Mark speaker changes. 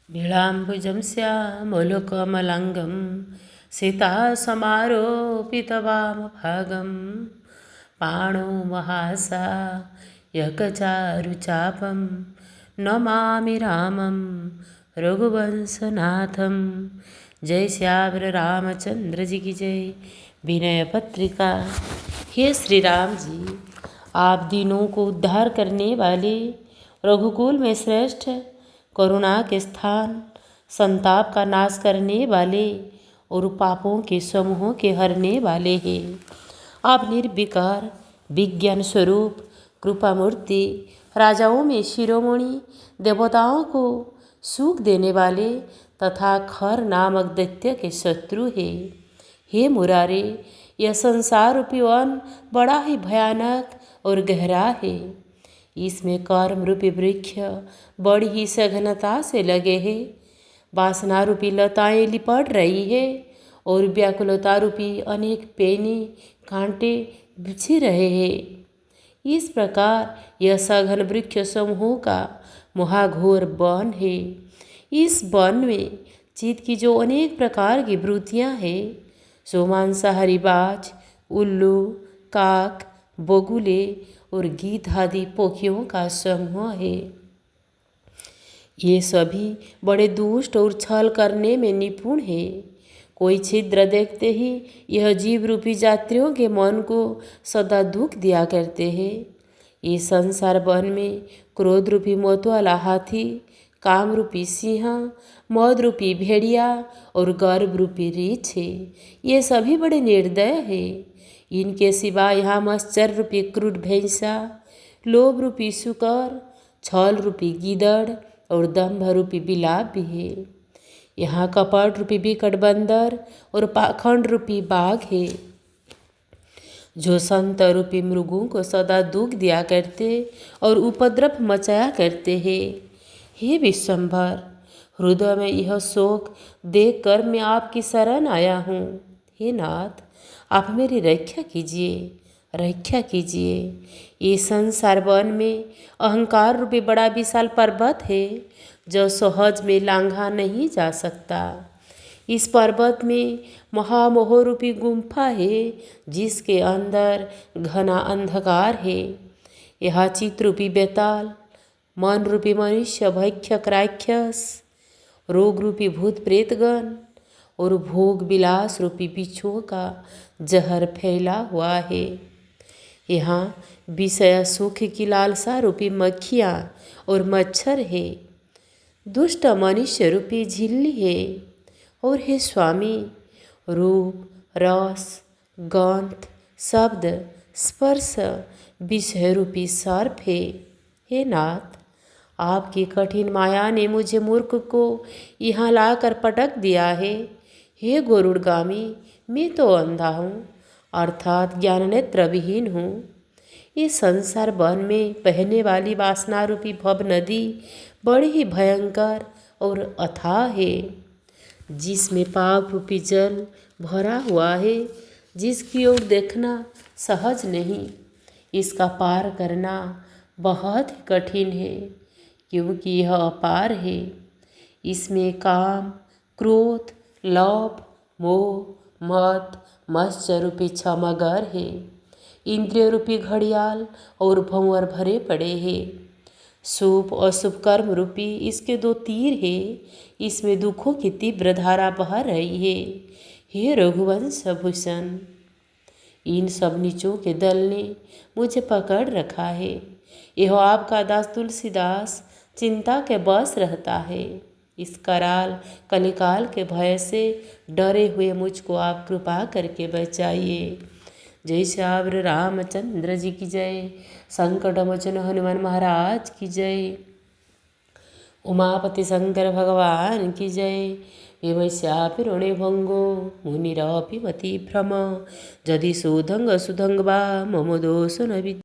Speaker 1: नीलाम्बुजं श्यामलोकमलाङ्गं सीतासमारोपितवामभागं पाणौ महासायकचारुचापं नमामि रामं रघुवंशनाथं। जय श्याम रामचंद्र जी की जय। विनय पत्रिका। हे श्री राम जी, आप दीनों को उद्धार करने वाले, रघुकुल में श्रेष्ठ, करुणा के स्थान, संताप का नाश करने वाले और पापों के समूहों के हरने वाले हैं। आप निर्विकार विज्ञान स्वरूप कृपा मूर्ति, राजाओं में शिरोमणि, देवताओं को सुख देने वाले तथा खर नामक दैत्य के शत्रु है। हे मुरारे, यह संसार रूपी वन बड़ा ही भयानक और गहरा है। इसमें कर्म रूपी वृक्ष बड़ी ही सघनता से लगे हैं। वासना रूपी लताएं लिपट रही है और व्याकुलता रूपी अनेक पेने कांटे बिछे रहे हैं। इस प्रकार यह सघन वृक्ष समूह का महाघोर वन है। इस वन में चित्त की जो अनेक प्रकार की वृत्तियाँ हैं, सो मांसाहारी बाज, उल्लू, काक, बगुले और गीत आदि पक्षियों का समूह है। ये सभी बड़े दुष्ट और छल करने में निपुण है। कोई छिद्र देखते ही यह जीव रूपी यात्रियों के मन को सदा दुख दिया करते हैं। इस संसार वन में क्रोध रूपी मोतवाला हाथी, काम रूपी सिंह, मद रूपी भेड़िया और गर्भ रूपी रीछ है। ये सभी बड़े निर्दय है। इनके सिवा यहाँ मत्सर रूपी क्रूर भैंसा, लोभ रूपी शुकर, छल रूपी गीदड़ और दंभ रूपी बिलाप भी है। यहाँ कपट रूपी विकट बंदर और पाखंड रूपी बाघ है, जो संत रूपी मृगों को सदा दुख दिया करते और उपद्रव मचाया करते हैं। हे विश्वम्भर, हृदय में यह शोक देखकर मैं आपकी शरण आया हूँ। हे नाथ, आप मेरी रक्षा कीजिए, रक्षा कीजिए। इस संसार वन में अहंकार रूपी बड़ा विशाल पर्वत है, जो सहज में लांघा नहीं जा सकता। इस पर्वत में महामोह रूपी गुम्फा है, जिसके अंदर घना अंधकार है। यह चित्त रूपी बेताल, मन रूपी मनुष्य भक्षक राक्षस, रोग रूपी भूत प्रेतगण और भोग विलास रूपी बिच्छुओं का जहर फैला हुआ है। यहाँ विषय सुख की लालसा रूपी मक्खियाँ और मच्छर है। दुष्ट मनुष्य रूपी झिल्ली है। और हे स्वामी, रूप, रस, गंध, शब्द, स्पर्श विषय रूपी सर्प है। हे नाथ, आपकी कठिन माया ने मुझे मूर्ख को यहाँ लाकर पटक दिया है। हे गरुड़गामी, मैं तो अंधा हूँ, अर्थात ज्ञान नेत्र विहीन हूँ। इस संसार वन में बहने वाली वासना रूपी भव नदी बड़ी ही भयंकर और अथाह है, जिसमें पाप रूपी जल भरा हुआ है, जिसकी ओर देखना सहज नहीं। इसका पार करना बहुत ही कठिन है, क्योंकि यह अपार है। इसमें काम, क्रोध, लोभ, मोह, मद, मत्सर रूपी क्षमगर है। इंद्रिय रूपी घड़ियाल और भंवर भरे पड़े हैं। शुभ अशुभ कर्म रूपी इसके दो तीर है। इसमें दुखों की तीव्र धारा बह रही है। हे रघुवंश भूषण, इन सब नीचों के दल ने मुझे पकड़ रखा है। यह आपका दास तुलसीदास चिंता के बस रहता है। इस कराल कलिकाल के भय से डरे हुए मुझको आप कृपा करके बचाइए। जय श्याम रामचंद्र जी की जय। संकट मोचन हनुमान महाराज की जय। उमापति शंकर भगवान की जय। विमस्यापि ऋणे भंगो मुनिरपि मति भ्रम, यदि सुधंग सुधंग वा मम दोष न